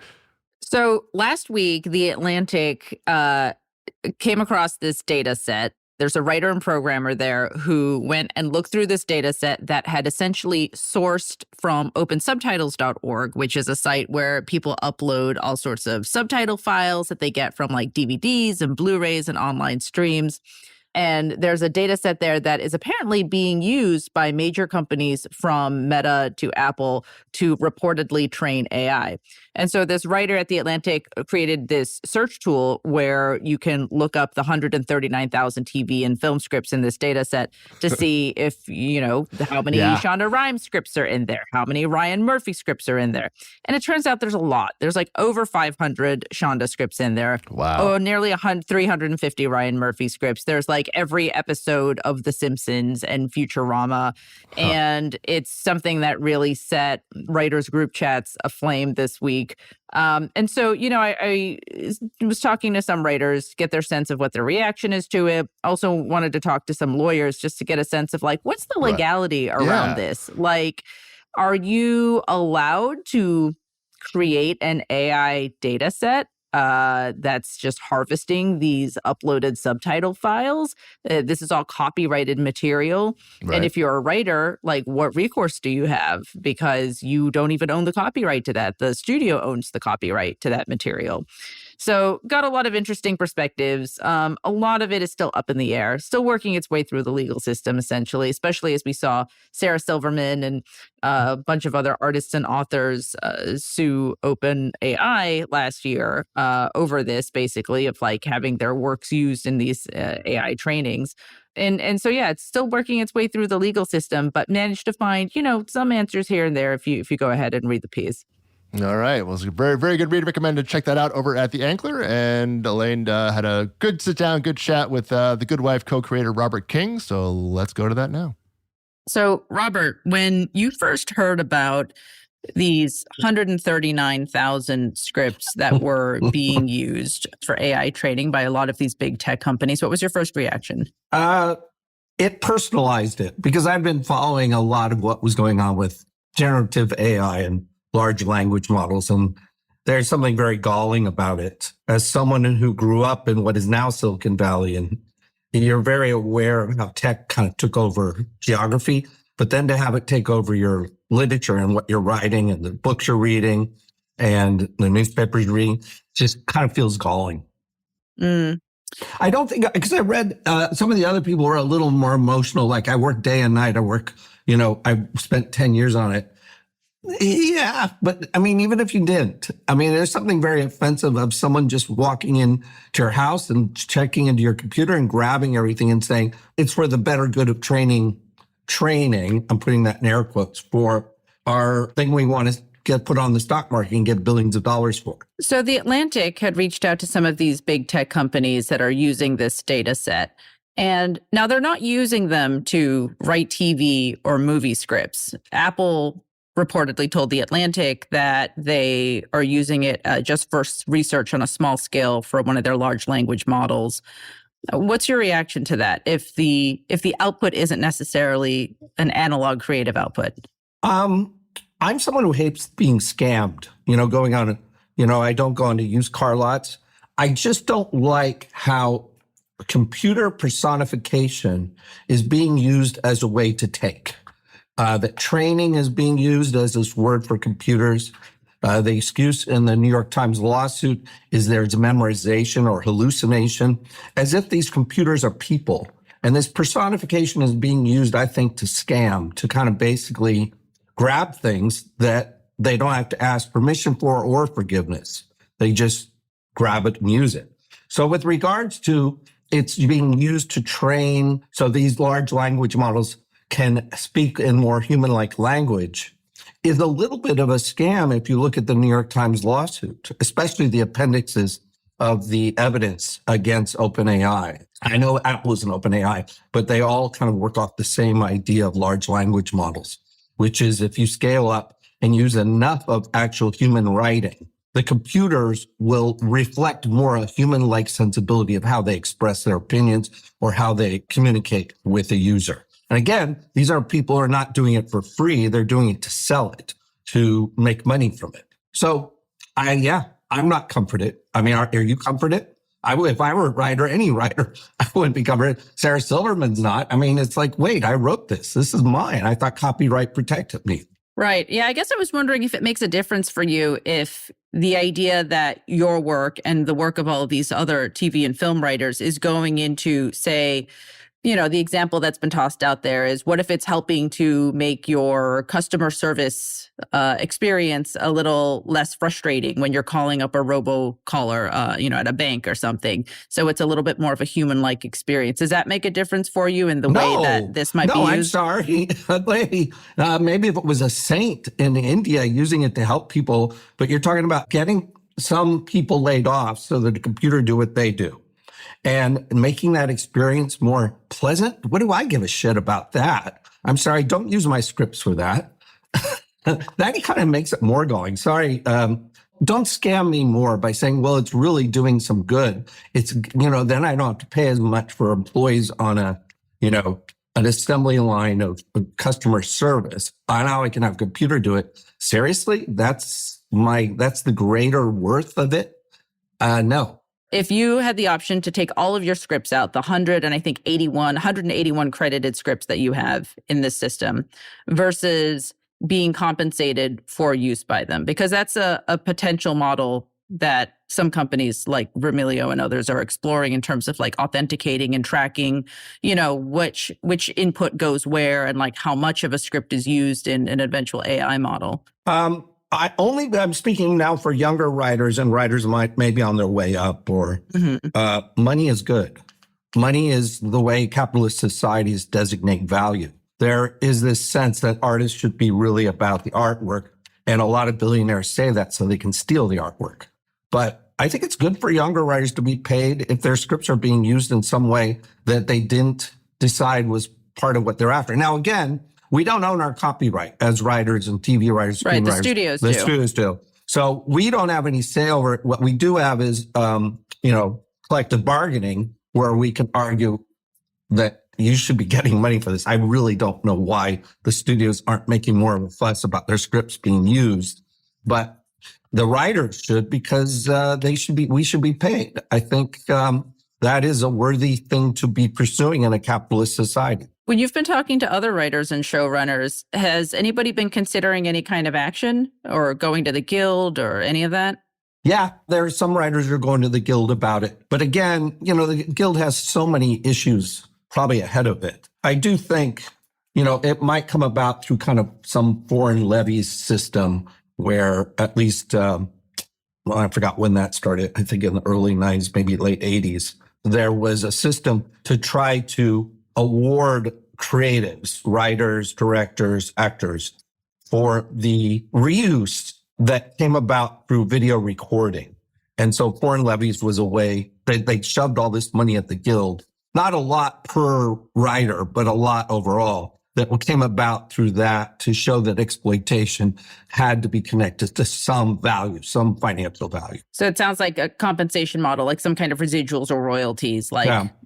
So last week, The Atlantic came across this data set. There's a writer and programmer there who went and looked through this data set that had essentially sourced from opensubtitles.org, which is a site where people upload all sorts of subtitle files that they get from like DVDs and Blu-rays and online streams. And there's a data set there that is apparently being used by major companies from Meta to Apple to reportedly train AI. And so this writer at The Atlantic created this search tool where you can look up the 139,000 TV and film scripts in this data set to see if, how many Shonda Rhimes scripts are in there, how many Ryan Murphy scripts are in there. And it turns out there's a lot. There's like over 500 Shonda scripts in there.
Wow.
Oh, nearly 350 Ryan Murphy scripts. There's like like every episode of The Simpsons and Futurama. And it's something that really set writers' group chats aflame this week. And so, I was talking to some writers, get their sense of what their reaction is to it. Also wanted to talk to some lawyers just to get a sense of like, what's the legality around this? Like, are you allowed to create an AI data set that's just harvesting these uploaded subtitle files? This is all copyrighted material. Right. And if you're a writer, like, what recourse do you have? Because you don't even own the copyright to that. The studio owns the copyright to that material. So got a lot of interesting perspectives. A lot of it is still up in the air, still working its way through the legal system, essentially, especially as we saw Sarah Silverman and a bunch of other artists and authors sue OpenAI last year over this, basically, of like having their works used in these AI trainings. And so, yeah, it's still working its way through the legal system, but managed to find, some answers here and there if you go ahead and read the piece.
All right. Well, it's a very, very good read. Recommended. Check that out over at The Ankler. And Elaine had a good sit down, good chat with The Good Wife co-creator Robert King. So let's go to that now.
So, Robert, when you first heard about these 139,000 scripts that were being used for AI training by a lot of these big tech companies, what was your first reaction?
It personalized it, because I've been following a lot of what was going on with generative AI and large language models. And there's something very galling about it. As someone who grew up in what is now Silicon Valley, and you're very aware of how tech kind of took over geography, but then to have it take over your literature and what you're writing and the books you're reading and the newspapers you're reading, just kind of feels galling. I don't think, because I read some of the other people were a little more emotional. Like, I work day and night. I spent 10 years on it. Yeah, but I mean, even if you didn't, there's something very offensive of someone just walking into your house and checking into your computer and grabbing everything and saying it's for the better good of training. I'm putting that in air quotes, for our thing we want to get put on the stock market and get billions of dollars for.
So The Atlantic had reached out to some of these big tech companies that are using this data set. And now they're not using them to write TV or movie scripts. Apple reportedly told The Atlantic that they are using it just for research on a small scale for one of their large language models. What's your reaction to that if the output isn't necessarily an analog creative output?
I'm someone who hates being scammed, going on, I don't go onto used car lots. I just don't like how computer personification is being used as a way to take. That training is being used as this word for computers. The excuse in the New York Times lawsuit is there's memorization or hallucination, as if these computers are people. And this personification is being used, I think, to scam, to kind of basically grab things that they don't have to ask permission for or forgiveness. They just grab it and use it. So with regards to it's being used to train, so these large language models can speak in more human-like language, is a little bit of a scam if you look at the New York Times lawsuit, especially the appendixes of the evidence against OpenAI. I know Apple is an OpenAI, but they all kind of work off the same idea of large language models, which is if you scale up and use enough of actual human writing, the computers will reflect more a human-like sensibility of how they express their opinions or how they communicate with the user. And again, these are people who are not doing it for free. They're doing it to sell it, to make money from it. So I'm not comforted. Are you comforted? If I were a writer, any writer, I wouldn't be comforted. Sarah Silverman's not. It's like, wait, I wrote this. This is mine. I thought copyright protected me.
Right. Yeah, I guess I was wondering if it makes a difference for you if the idea that your work and the work of all of these other TV and film writers is going into, say, the example that's been tossed out there is, what if it's helping to make your customer service experience a little less frustrating when you're calling up a robocaller, at a bank or something? So it's a little bit more of a human-like experience. Does that make a difference for you in the way that this might be used?
No, I'm sorry. Maybe if it was a saint in India using it to help people, but you're talking about getting some people laid off so that the computer do what they do. and making that experience more pleasant. What do I give a shit about that? I'm sorry, don't use my scripts for that. That kind of makes it more going. Sorry, don't scam me more by saying, well, it's really doing some good. It's, then I don't have to pay as much for employees on an assembly line of customer service. Now I can have a computer do it. Seriously? That's the greater worth of it? No.
If you had the option to take all of your scripts out, the 181 credited scripts that you have in this system versus being compensated for use by them, because that's a potential model that some companies like Vermilio and others are exploring in terms of like authenticating and tracking, which input goes where and like how much of a script is used in an eventual AI model. I'm
speaking now for younger writers, and writers might maybe on their way up, or money is good. Money is the way capitalist societies designate value. There is this sense that artists should be really about the artwork, and a lot of billionaires say that so they can steal the artwork. But I think it's good for younger writers to be paid if their scripts are being used in some way that they didn't decide was part of what they're after. Now, again, we don't own our copyright as writers and TV writers.
Right, the studios do.
The studios do. So we don't have any say over it. What we do have is, collective bargaining, where we can argue that you should be getting money for this. I really don't know why the studios aren't making more of a fuss about their scripts being used, but the writers should, because we should be paid. I think that is a worthy thing to be pursuing in a capitalist society.
When you've been talking to other writers and showrunners, has anybody been considering any kind of action or going to the guild or any of that?
Yeah, there are some writers who are going to the guild about it. But again, the guild has so many issues probably ahead of it. I do think, it might come about through kind of some foreign levies system where at least, I forgot when that started. I think in the early 90s, maybe late 80s, there was a system to try to award creatives, writers, directors, actors, for the reuse that came about through video recording. And so foreign levies was a way they shoved all this money at the guild. Not a lot per writer, but a lot overall that came about through that to show that exploitation had to be connected to some value, some financial value.
So it sounds like a compensation model, like some kind of residuals or royalties,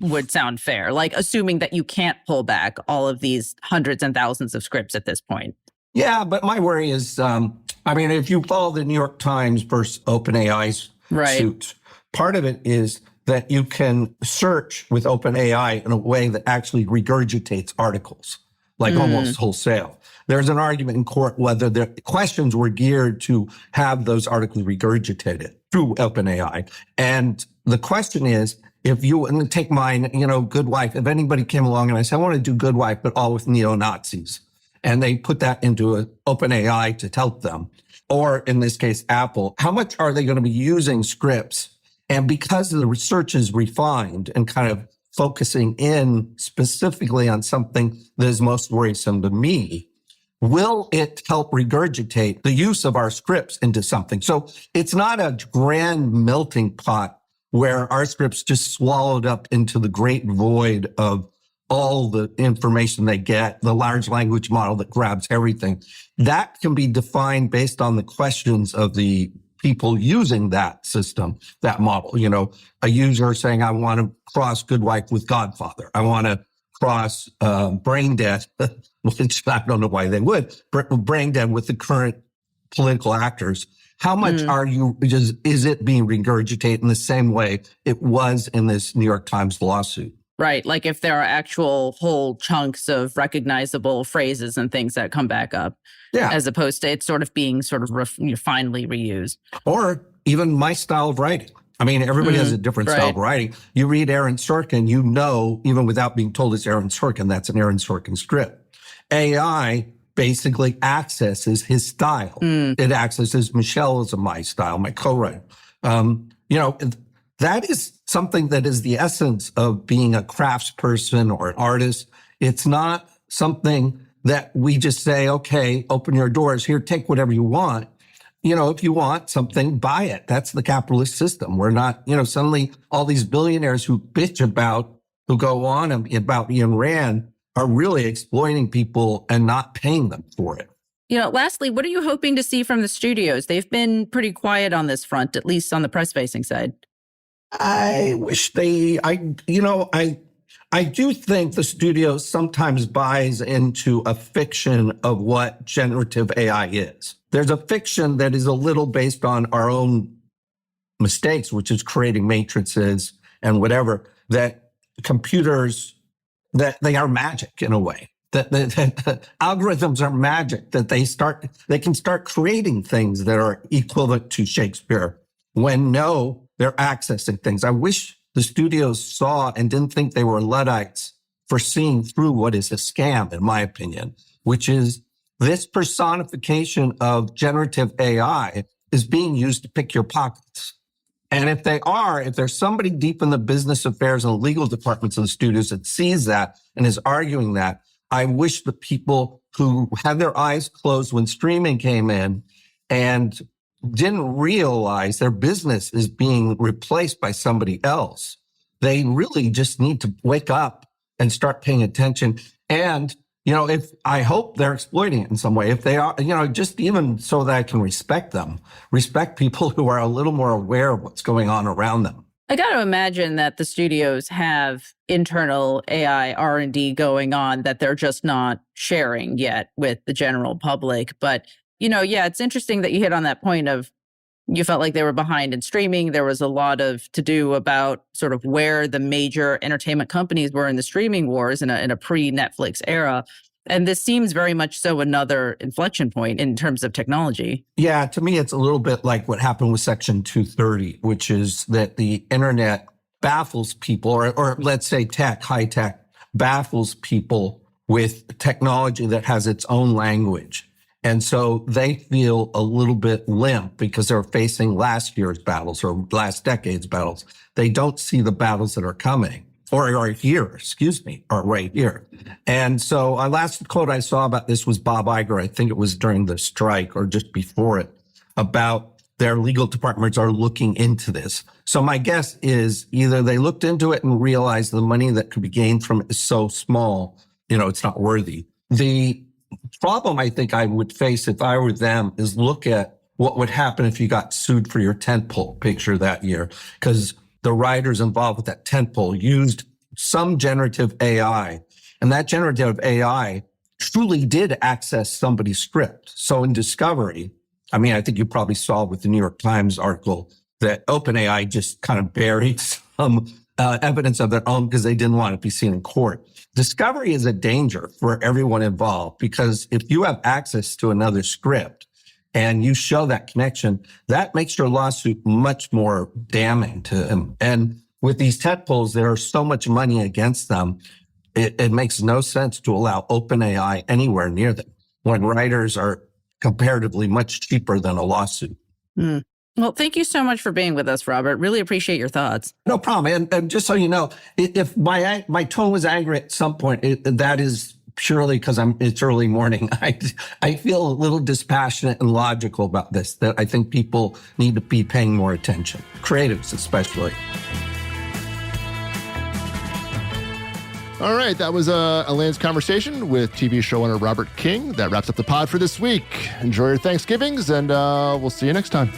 would sound fair, like assuming that you can't pull back all of these hundreds and thousands of scripts at this point.
Yeah, but my worry is, if you follow the New York Times versus OpenAI's suit, part of it is that you can search with OpenAI in a way that actually regurgitates articles, like almost wholesale. There's an argument in court whether the questions were geared to have those articles regurgitated through OpenAI. And the question is, if you, and take mine, Good Wife, if anybody came along and I said, I want to do Good Wife, but all with neo-Nazis, and they put that into an OpenAI to help them, or in this case, Apple, how much are they going to be using scripts? And because the research is refined and kind of focusing in specifically on something that is most worrisome to me, will it help regurgitate the use of our scripts into something? So it's not a grand melting pot where our scripts just swallowed up into the great void of all the information they get, the large language model that grabs everything. That can be defined based on the questions of the people using that system, that model. A user saying, I want to cross Good Wife with Godfather. I want to cross Brain Dead, which I don't know why they would, Brain Dead with the current political actors. How much is it being regurgitated in the same way it was in this New York Times lawsuit?
Right. Like if there are actual whole chunks of phrases and things that come back up, as opposed to it sort of being finally reused.
Or even my style of writing. Everybody has a different style of writing. You read Aaron Sorkin, even without being told it's Aaron Sorkin, that's an Aaron Sorkin script. AI basically accesses his style. It accesses Michelle as my style, my co-writer. That is something that is the essence of being a craftsperson or an artist. It's not something that we just say, okay, open your doors here, take whatever you want. if you want something, buy it. That's the capitalist system. We're not, suddenly all these billionaires who go on about Ayn Rand are really exploiting people and not paying them for it.
Lastly, what are you hoping to see from the studios? They've been pretty quiet on this front, at least on the press-facing side.
I wish I do think the studio sometimes buys into a fiction of what generative AI is. There's a fiction that is a little based on our own mistakes, which is creating matrices and whatever, that computers, that they are magic in a way. That algorithms are magic, that they can start creating things that are equivalent to Shakespeare when they're accessing things. I wish the studios saw and didn't think they were Luddites for seeing through what is a scam, in my opinion, which is this personification of generative AI is being used to pick your pockets. And if there's somebody deep in the business affairs and legal departments of the studios that sees that and is arguing that, I wish the people who had their eyes closed when streaming came in and didn't realize their business is being replaced by somebody else. They really just need to wake up and start paying attention. And, I hope they're exploiting it in some way. If they are, just even so that I can respect people who are a little more aware of what's going on around them.
I got to imagine that the studios have internal AI R&D going on that they're just not sharing yet with the general public. But, it's interesting that you hit on that point of you felt like they were behind in streaming. There was a lot of to-do about sort of where the major entertainment companies were in the streaming wars in a pre-Netflix era. And this seems very much so another inflection point in terms of technology.
Yeah, to me, it's a little bit like what happened with Section 230, which is that the internet baffles people, or let's say high tech, baffles people with technology that has its own language. And so they feel a little bit limp because they're facing last year's battles or last decade's battles. They don't see the battles that are coming. Or right here. And so a last quote I saw about this was Bob Iger. I think it was during the strike or just before it, about their legal departments are looking into this. So my guess is either they looked into it and realized the money that could be gained from it is so small, it's not worthy. The problem I think I would face if I were them is look at what would happen if you got sued for your tentpole picture that year, because the writers involved with that tentpole used some generative AI, and that generative AI truly did access somebody's script. So in Discovery, I think you probably saw with the New York Times article that OpenAI just kind of buried some evidence of their own because they didn't want to be seen in court. Discovery is a danger for everyone involved because if you have access to another script, and you show that connection, that makes your lawsuit much more damning to them. And with these tentpoles, there is so much money against them, it makes no sense to allow OpenAI anywhere near them when writers are comparatively much cheaper than a lawsuit.
Well, thank you so much for being with us, Robert. Really appreciate your thoughts.
No problem. And just so you know, if my tone was angry at some point, that is purely because it's early morning. I feel a little dispassionate and logical about this, that I think people need to be paying more attention, creatives especially.
All right, that was Elaine's conversation with TV showrunner Robert King. That wraps up the pod for this week. Enjoy your Thanksgivings, and we'll see you next time.